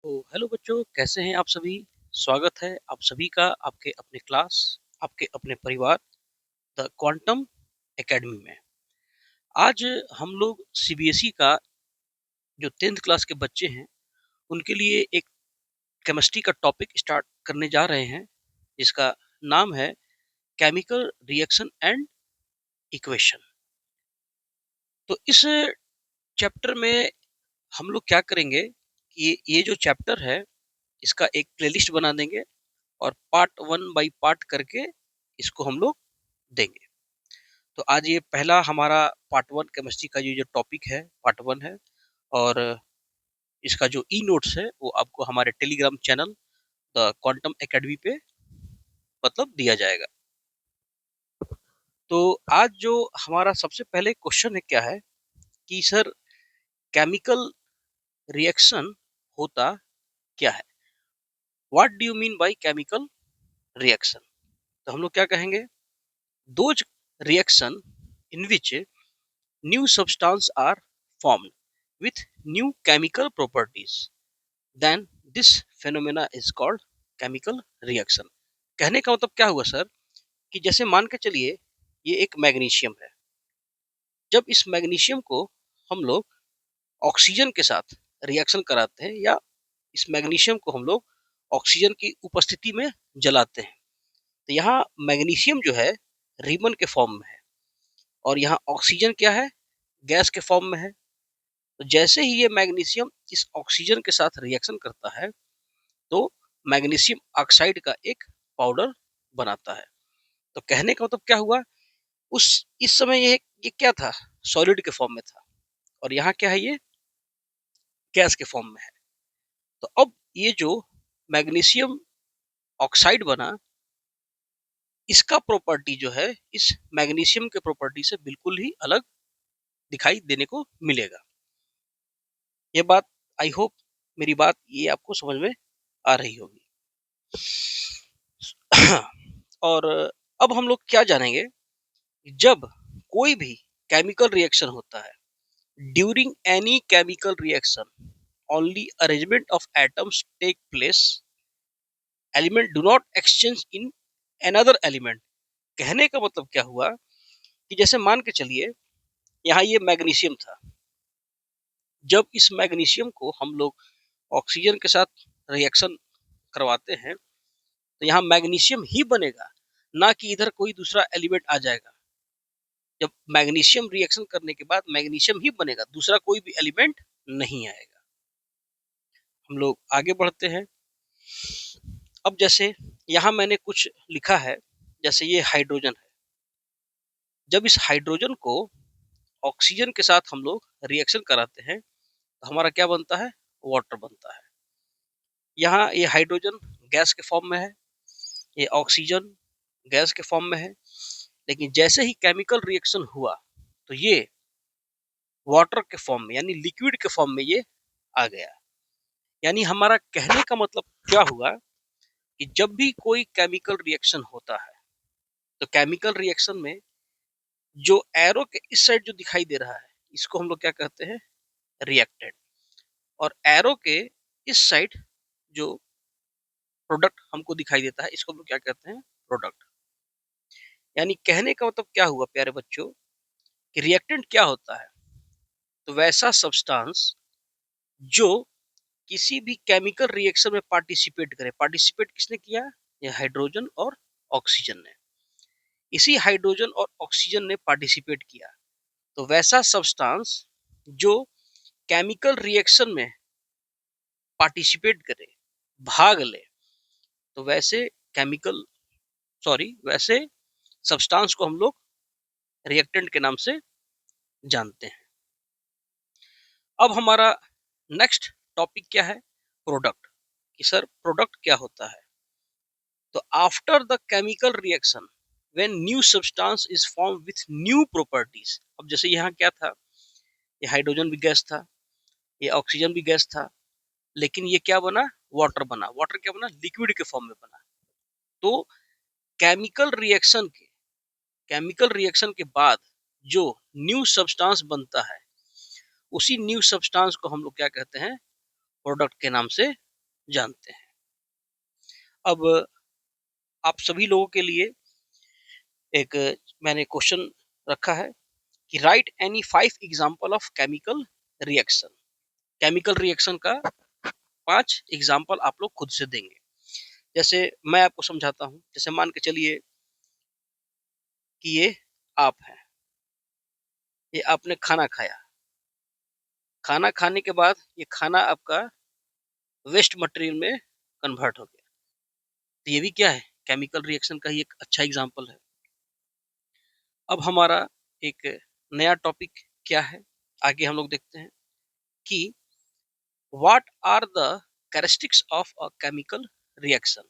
तो हेलो बच्चों, कैसे हैं आप सभी। स्वागत है आप सभी का आपके अपने क्लास, आपके अपने परिवार, द क्वांटम एकेडमी में। आज हम लोग सीबीएसई का जो 10th क्लास के बच्चे हैं उनके लिए एक केमिस्ट्री का टॉपिक स्टार्ट करने जा रहे हैं, जिसका नाम है केमिकल रिएक्शन एंड इक्वेशन। तो इस चैप्टर में हम लोग क्या करेंगे कि ये जो चैप्टर है इसका एक प्लेलिस्ट बना देंगे और पार्ट 1 बाय पार्ट करके इसको हम लोग देंगे। तो आज ये पहला हमारा पार्ट 1 केमिस्ट्री का ये जो टॉपिक है पार्ट 1 है। और इसका जो ई नोट्स है वो आपको हमारे Telegram channel the quantum academy पे मतलब दिया जाएगा। तो आज जो हमारा सबसे पहले क्वेश्चन है क्या है कि सर केमिकल रिएक्शन होता क्या है। What do you mean by chemical reaction. तो हम लोग क्या कहेंगे, those reaction in which new substances are formed with new chemical properties, then this phenomena is called chemical reaction। कहने का मतलब क्या हुआ सर कि जैसे मान के चलिए ये एक मैग्नीशियम है। जब इस मैग्नीशियम को हम लोग ऑक्सीजन के साथ रिएक्शन कराते हैं या इस मैग्नीशियम को हम लोग ऑक्सीजन की उपस्थिति में जलाते हैं, तो यहाँ मैग्नीशियम जो है रिबन के फॉर्म में है और यहाँ ऑक्सीजन क्या है, गैस के फॉर्म में है। तो जैसे ही ये मैग्नीशियम इस ऑक्सीजन के साथ रिएक्शन करता है तो मैग्नीशियम ऑक्साइड का एक पाउडर बनाता है। तो कहने का मतलब क्या हुआ, उस इस समय ये क्या था, सॉलिड के फॉर्म में था और यहाँ क्या है, ये गैस के फॉर्म में है। तो अब ये जो मैग्नीशियम ऑक्साइड बना, इसका प्रॉपर्टी जो है इस मैग्नीशियम के प्रॉपर्टी से बिल्कुल ही अलग दिखाई देने को मिलेगा। ये बात आई होप मेरी बात ये आपको समझ में आ रही होगी। और अब हम लोग क्या जानेंगे, जब कोई भी केमिकल रिएक्शन होता है, during any chemical reaction only arrangement of atoms take place, element do not exchange in another element. कहने का मतलब क्या हुआ कि जैसे मान के चलिए यहाँ ये मैग्नीशियम था। जब इस मैग्नीशियम को हम लोग ऑक्सीजन के साथ रिएक्शन करवाते हैं तो यहाँ मैग्नीशियम ही बनेगा, ना कि इधर कोई दूसरा एलिमेंट आ जाएगा। जब मैग्नीशियम रिएक्शन करने के बाद मैग्नीशियम ही बनेगा, दूसरा कोई भी एलिमेंट नहीं आएगा। हम लोग आगे बढ़ते हैं। अब जैसे यहाँ मैंने कुछ लिखा है, जैसे ये हाइड्रोजन है। जब इस हाइड्रोजन को ऑक्सीजन के साथ हम लोग रिएक्शन कराते हैं तो हमारा क्या बनता है, वाटर बनता है। यहाँ ये हाइड्रोजन गैस के फॉर्म में है, ये ऑक्सीजन गैस के फॉर्म में है। लेकिन जैसे ही केमिकल रिएक्शन हुआ तो ये वाटर के फॉर्म में यानी लिक्विड के फॉर्म में ये आ गया। यानी हमारा कहने का मतलब क्या हुआ कि जब भी कोई केमिकल रिएक्शन होता है तो केमिकल रिएक्शन में जो एरो के इस साइड जो दिखाई दे रहा है इसको हम लोग क्या कहते हैं, रिएक्टेंट। और एरो के इस साइड जो प्रोडक्ट हमको दिखाई देता है इसको हम लोग क्या कहते हैं, प्रोडक्ट। यानी कहने का मतलब क्या हुआ प्यारे बच्चों कि रिएक्टेंट क्या होता है, तो वैसा सब्सटेंस जो किसी भी केमिकल रिएक्शन में पार्टिसिपेट करे। पार्टिसिपेट किसने किया, ये हाइड्रोजन और ऑक्सीजन ने। इसी हाइड्रोजन और ऑक्सीजन ने पार्टिसिपेट किया, तो वैसा सब्सटेंस जो केमिकल रिएक्शन में पार्टिसिपेट करे, भाग ले, तो वैसे केमिकल वैसे सब्सटेंस को हम लोग रिएक्टेंट के नाम से जानते हैं। अब हमारा नेक्स्ट टॉपिक क्या है, प्रोडक्ट। कि सर प्रोडक्ट क्या होता है। तो after the chemical reaction when new substance is form with new properties. अब जैसे यहाँ क्या था, ये हाइड्रोजन भी गैस था, ये ऑक्सीजन भी गैस था, लेकिन ये क्या बना, वाटर बना। वाटर क्या बना, लिक्विड के फॉर्म में बना। तो केमिकल रिएक्शन के बाद जो न्यू सब्सटेंस बनता है उसी न्यू सब्सटेंस को हम लोग क्या कहते हैं, प्रोडक्ट के नाम से जानते हैं। अब आप सभी लोगों के लिए एक मैंने क्वेश्चन रखा है कि right any 5 example of chemical reaction. Chemical reaction का 5 एग्जांपल आप लोग खुद से देंगे। जैसे मैं आपको समझाता हूँ, जैसे मान के चलिए कि ये आप हैं, ये आपने खाना खाया, खाना खाने के बाद ये खाना आपका वेस्ट मटेरियल में कन्वर्ट हो गया, तो ये भी क्या है, केमिकल रिएक्शन का ही एक अच्छा एग्जांपल है। अब हमारा एक नया टॉपिक क्या है, आगे हम लोग देखते हैं कि what are the characteristics of a chemical reaction.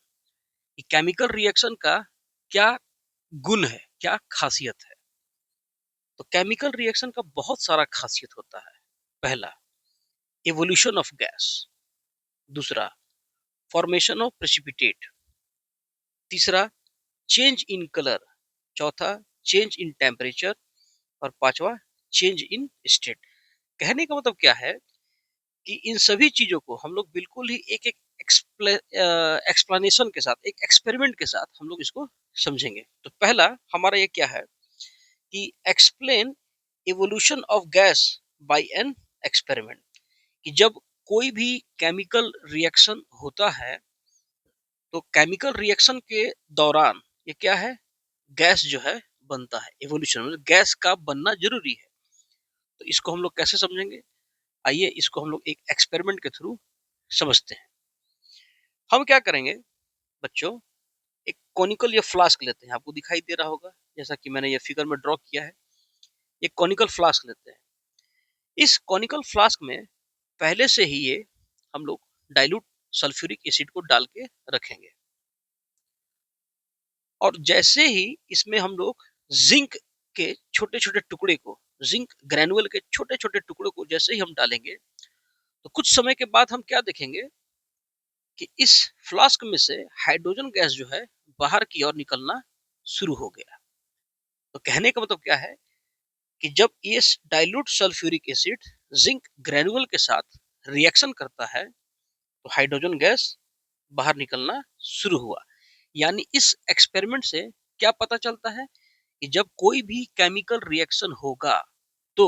Chemical reaction का क्या गुण है, क्या खासियत है। तो केमिकल रिएक्शन का बहुत सारा खासियत होता है। पहला, इवोल्यूशन ऑफ गैस। दूसरा, फॉर्मेशन ऑफ प्रेसिपिटेट। तीसरा, चेंज इन कलर। चौथा, चेंज इन टेम्परेचर। और पांचवा, चेंज इन स्टेट। कहने का मतलब क्या है कि इन सभी चीजों को हम लोग बिल्कुल ही एक एक एक्सप्लेनेशन के साथ, एक एक्सपेरिमेंट के साथ हम लोग इसको समझेंगे। तो पहला हमारा ये क्या है कि explain evolution of gas by an experiment. कि जब कोई भी केमिकल रिएक्शन होता है तो केमिकल रिएक्शन के दौरान ये क्या है, गैस जो है बनता है। इवोल्यूशन मतलब गैस का बनना जरूरी है। तो इसको हम लोग कैसे समझेंगे, आइए इसको हम लोग एक एक्सपेरिमेंट के थ्रू समझते हैं। हम क्या करेंगे बच्चों, एक कॉनिकल या फ्लास्क लेते हैं, आपको दिखाई दे रहा होगा जैसा कि मैंने ये फिगर में ड्रॉ किया है। एक कॉनिकल फ्लास्क लेते हैं। इस कॉनिकल फ्लास्क में पहले से ही ये हम लोग डाइल्यूट सल्फ्यूरिक एसिड को डाल के रखेंगे। और जैसे ही इसमें हम लोग जिंक के छोटे छोटे टुकड़े को, जिंक ग्रैनुअल के छोटे छोटे टुकड़ों को जैसे ही हम डालेंगे, तो कुछ समय के बाद हम क्या देखेंगे कि इस फ्लास्क में से हाइड्रोजन गैस जो है बाहर की ओर निकलना शुरू हो गया। तो कहने का मतलब क्या है कि जब ये डाइल्यूट सल्फ्यूरिक एसिड जिंक ग्रैनुअल के साथ रिएक्शन करता है तो हाइड्रोजन गैस बाहर निकलना शुरू हुआ। यानी इस एक्सपेरिमेंट से क्या पता चलता है कि जब कोई भी केमिकल रिएक्शन होगा तो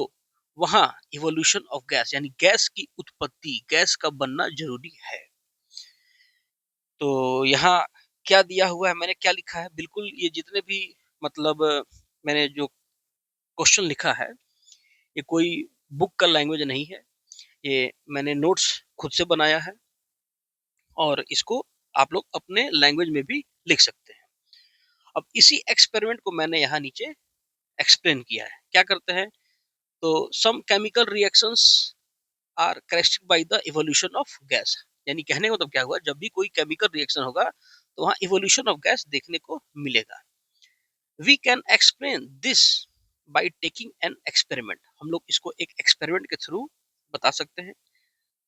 वहां इवोल्यूशन ऑफ गैस यानी गैस की उत्पत्ति, गैस का बनना जरूरी है। तो यहाँ क्या दिया हुआ है, मैंने क्या लिखा है, बिल्कुल ये जितने भी मतलब मैंने जो क्वेश्चन लिखा है ये कोई बुक का लैंग्वेज नहीं है, ये मैंने नोट्स खुद से बनाया है और इसको आप लोग अपने लैंग्वेज में भी लिख सकते हैं। अब इसी एक्सपेरिमेंट को मैंने यहाँ नीचे एक्सप्लेन किया है। क्या करते हैं, तो some chemical reactions are characteristic by the evolution of gas. यानी कहने का मतलब क्या हुआ, जब भी कोई केमिकल रिएक्शन होगा तो वहां इवोल्यूशन ऑफ गैस देखने को मिलेगा। We can explain this by taking an experiment. हम लोग इसको एक एक्सपेरिमेंट के थ्रू बता सकते हैं।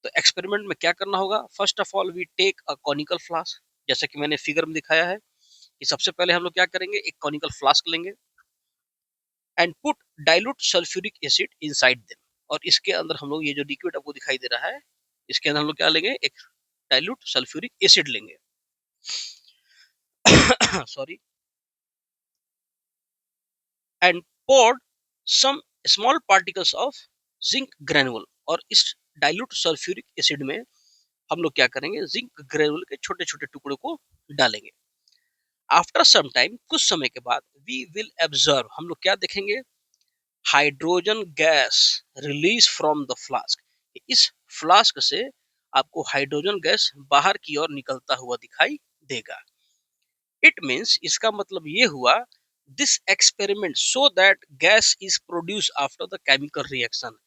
तो एक्सपेरिमेंट में क्या करना होगा, first of all we take a conical flask. जैसे कि मैंने फिगर में दिखाया है कि सबसे पहले हम लोग क्या करेंगे, एक कॉनिकल फ्लास्क लेंगे and put dilute sulphuric acid inside them. और इसके अंदर हम लोग ये जो लिक्विड आपको दिखाई दे रहा है इसके अंदर हम लोग क्या लेंगे, एक डाइल्यूट सल्फ्यूरिक एसिड लेंगे। Sorry. And poured some small particles of zinc granule। और इस डाइल्यूट सल्फ्यूरिक एसिड में हम लोग क्या करेंगे, जिंक ग्रेनुल के छोटे छोटे टुकड़ों को डालेंगे। आफ्टर सम टाइम, कुछ समय के बाद, वी विल ऑब्जर्व, हम लोग क्या देखेंगे, hydrogen gas release from the flask. इस फ्लास्क से आपको हाइड्रोजन गैस बाहर की ओर निकलता हुआ दिखाई देगा। इट मीन्स, इसका मतलब ये हुआ, this experiment show that gas is produce after the chemical reaction.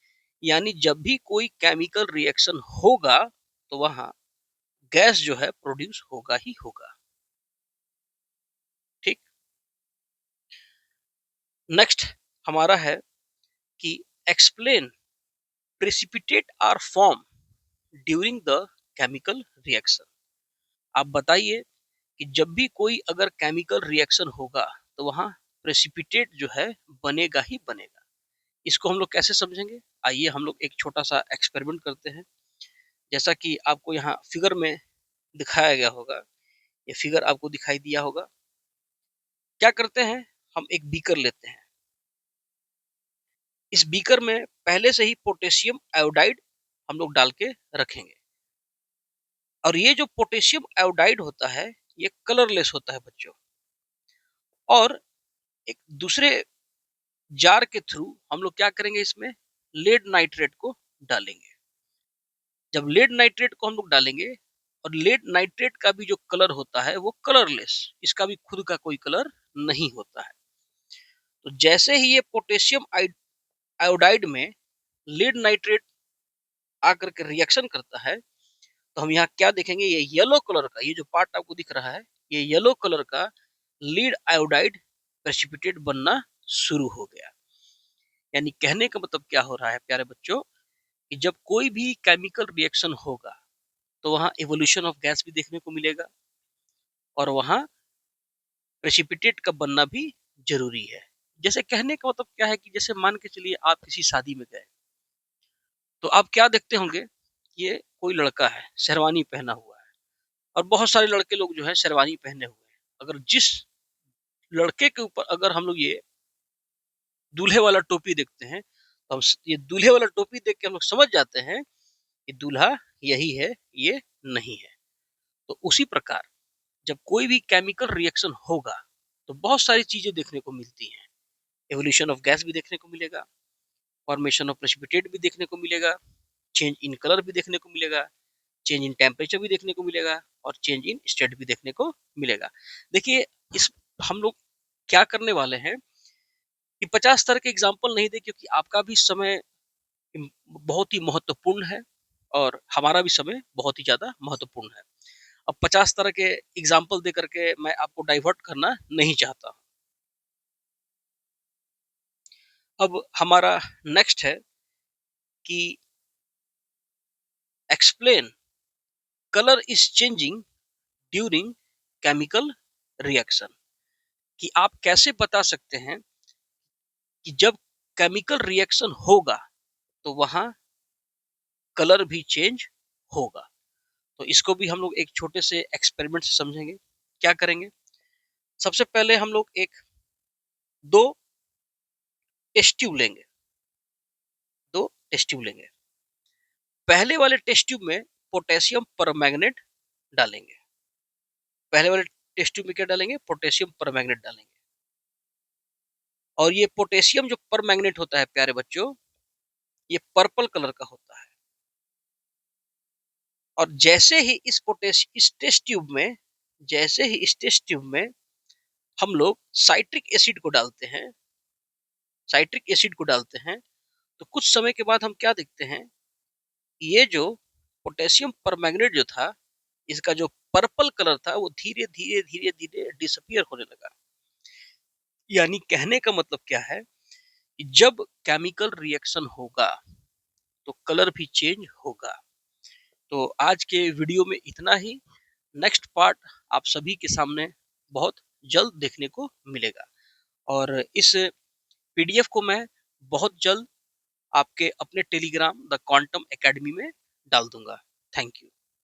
यानी जब भी कोई केमिकल रिएक्शन होगा तो वहां गैस जो है प्रोड्यूस होगा ही होगा। ठीक। नेक्स्ट हमारा है कि explain precipitate are form during the chemical reaction. आप बताइए कि जब भी कोई अगर केमिकल रिएक्शन होगा तो वहां प्रेसिपिटेट जो है बनेगा ही बनेगा। इसको हम लोग कैसे समझेंगे, आइए हम लोग एक छोटा सा एक्सपेरिमेंट करते हैं। जैसा कि आपको यहाँ फिगर में दिखाया गया होगा, ये फिगर आपको दिखाई दिया होगा। क्या करते हैं, हम एक बीकर लेते हैं। इस बीकर में पहले से ही पोटेशियम आयोडाइड हम लोग डाल के रखेंगे, और ये जो पोटेशियम आयोडाइड होता है ये कलरलेस होता है बच्चों। और एक दूसरे जार के थ्रू हम लोग क्या करेंगे, इसमें लेड नाइट्रेट को डालेंगे। जब लेड नाइट्रेट को हम लोग डालेंगे, और लेड नाइट्रेट का भी जो कलर होता है वो कलरलेस, इसका भी खुद का कोई कलर नहीं होता है। तो जैसे ही ये पोटेशियम आयोडाइड में लेड नाइट्रेट आकर के रिएक्शन करता है, तो हम यहाँ क्या देखेंगे, ये येलो कलर का, ये जो पार्ट आपको दिख रहा है, ये येलो कलर का लीड आयोडाइड प्रेसिपिटेट बनना शुरू हो गया। यानी कहने का मतलब क्या हो रहा है प्यारे बच्चों, कि जब कोई भी केमिकल रिएक्शन होगा तो वहां इवोल्यूशन ऑफ गैस भी देखने को मिलेगा, और वहां प्रेसिपिटेट का बनना भी जरूरी है। जैसे कहने का मतलब क्या है कि जैसे मान के चलिए आप किसी शादी में गए, तो आप क्या देखते होंगे, ये कोई लड़का है शेरवानी पहना हुआ है, और बहुत सारे लड़के लोग जो है शेरवानी पहने हुए हैं। अगर जिस लड़के के ऊपर अगर हम लोग ये दूल्हे वाला टोपी देखते हैं, तो हम ये दूल्हे वाला टोपी देख के हम लोग समझ जाते हैं कि दूल्हा यही है, ये नहीं है। तो उसी प्रकार जब कोई भी केमिकल रिएक्शन होगा तो बहुत सारी चीजें देखने को मिलती हैं। एवोल्यूशन ऑफ गैस भी देखने को मिलेगा, फॉर्मेशन ऑफ प्रेसिपिटेट भी देखने को मिलेगा, चेंज इन कलर भी देखने को मिलेगा, चेंज इन टेम्परेचर भी देखने को मिलेगा, और चेंज इन स्टेट भी देखने को मिलेगा। देखिए, इस हम लोग क्या करने वाले हैं कि 50 तरह के एग्जाम्पल नहीं दे, क्योंकि आपका भी समय बहुत ही महत्वपूर्ण है और हमारा भी समय बहुत ही ज्यादा महत्वपूर्ण है। अब 50 तरह के एग्जाम्पल दे करके मैं आपको डाइवर्ट करना नहीं चाहता। अब हमारा नेक्स्ट है कि explain colour is changing during chemical reaction. कि आप कैसे बता सकते हैं कि जब केमिकल रिएक्शन होगा तो वहां कलर भी चेंज होगा। तो इसको भी हम लोग एक छोटे से एक्सपेरिमेंट से समझेंगे। क्या करेंगे, सबसे पहले हम लोग एक दो टेस्ट ट्यूब लेंगे, दो टेस्ट ट्यूब लेंगे। पहले वाले टेस्ट ट्यूब में पोटेशियम परमैंगनेट डालेंगे। पहले वाले टेस्ट ट्यूब में क्या डालेंगे, पोटेशियम परमैंगनेट डालेंगे। और ये पोटेशियम जो परमैंगनेट होता है प्यारे बच्चों, ये पर्पल कलर का होता है। और जैसे ही इस टेस्ट ट्यूब में, जैसे ही इस टेस्ट ट्यूब में हम लोग साइट्रिक एसिड को डालते हैं, साइट्रिक एसिड को डालते हैं, तो कुछ समय के बाद हम क्या देखते हैं, ये जो पोटेशियम परमैंगनेट जो था, इसका जो पर्पल कलर था वो धीरे धीरे धीरे धीरे डिसअपियर होने लगा। यानी कहने का मतलब क्या है कि जब केमिकल रिएक्शन होगा तो कलर भी चेंज होगा। तो आज के वीडियो में इतना ही। नेक्स्ट पार्ट आप सभी के सामने बहुत जल्द देखने को मिलेगा, और इस पीडीएफ को मैं बहुत जल्द आपके अपने टेलीग्राम द क्वांटम एकेडमी में डाल दूंगा। Thank you.